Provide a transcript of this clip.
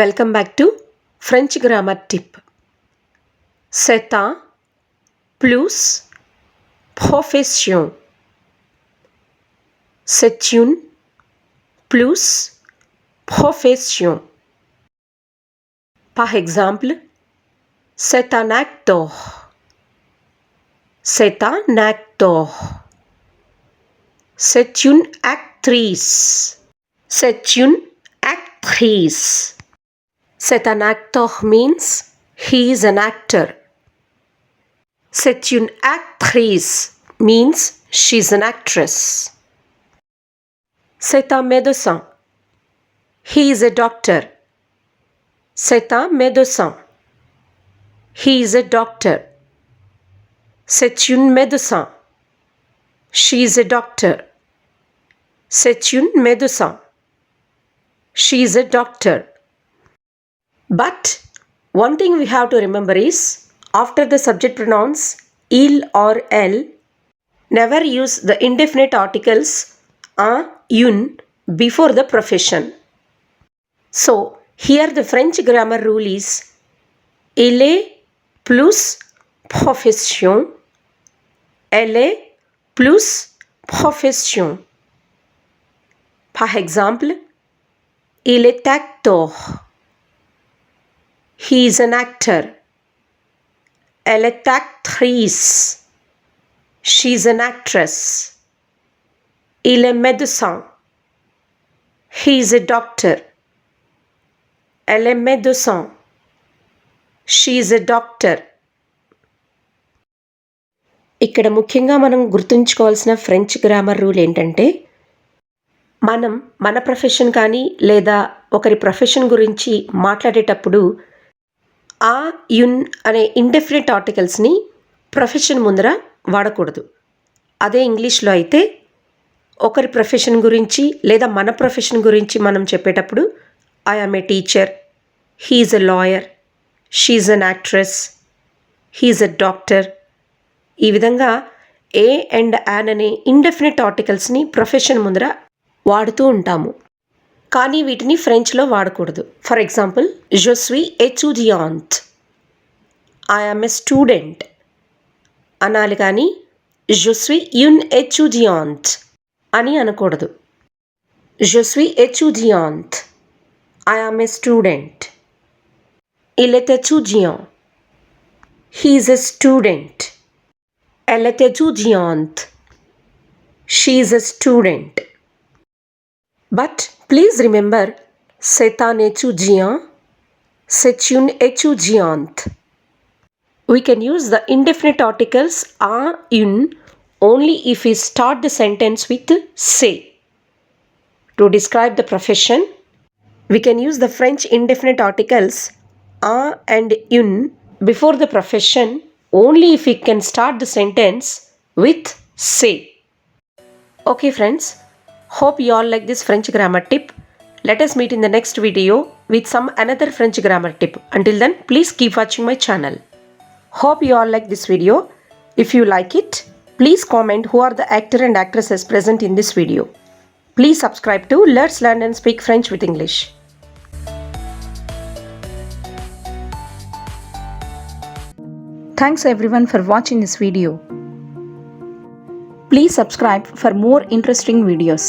Welcome back to French grammar tip. C'est un plus profession. C'est une plus profession. Par exemple, c'est un acteur. C'est un acteur. C'est une actrice. C'est une actrice. C'est un acteur means he is an actor. C'est une actrice means she is an actress. C'est un médecin. He is a doctor. C'est un médecin. He is a doctor. C'est une médecin. She is a doctor. C'est une médecin. She is a doctor. But one thing we have to remember is, after the subject pronouns il or elle, never use the indefinite articles un, une before the profession. So, here the French grammar rule is il est plus profession, elle est plus profession. Par exemple, il est acteur. He is an actor. Elle est actrice. She is an actress. Il est médecin. He is a doctor. Elle est médecin. She is a doctor. ఇక్కడ ముఖ్యంగా మనం గుర్తుంచుకోవాల్సిన French grammar rule ఏంటంటే, మనం మన profession కానీ లేదా ఒకరి ప్రొఫెషన్ గురించి మాట్లాడేటప్పుడు ఆ యున్ అనే ఇండెఫినిట్ ఆర్టికల్స్ని ప్రొఫెషన్ ముందర వాడకూడదు. అదే ఇంగ్లీష్లో అయితే ఒకరి ప్రొఫెషన్ గురించి లేదా మన ప్రొఫెషన్ గురించి మనం చెప్పేటప్పుడు I am a teacher, he is a lawyer, she is an actress, he is a doctor, ఈ విధంగా ఏ అండ్ యాన్ అనే ఇండెఫినిట్ ఆర్టికల్స్ని ప్రొఫెషన్ ముందర వాడుతూ ఉంటాము. కానీ వీటిని ఫ్రెంచ్లో వాడకూడదు. For example, je suis étudiante, I am a student అనాలి, కానీ je suis une étudiante అని అనకూడదు. Je suis étudiante, I am a student. Il est étudiant, he is a student. Elle est étudiante, she is a student. But please remember, c'est un étudiant, c'est une étudiante. We can use the indefinite articles un, une only if we start the sentence with c'est. To describe the profession, we can use the French indefinite articles un and une before the profession only if we can start the sentence with c'est. Okay friends, hope you all like this French grammar tip. Let us meet in the next video with some another French grammar tip. Until then, please keep watching my channel. Hope you all like this video. If you like it, please comment who are the actor and actresses present in this video. Please subscribe to Let's Learn and Speak French with English. Thanks everyone for watching this video. Please subscribe for more interesting videos.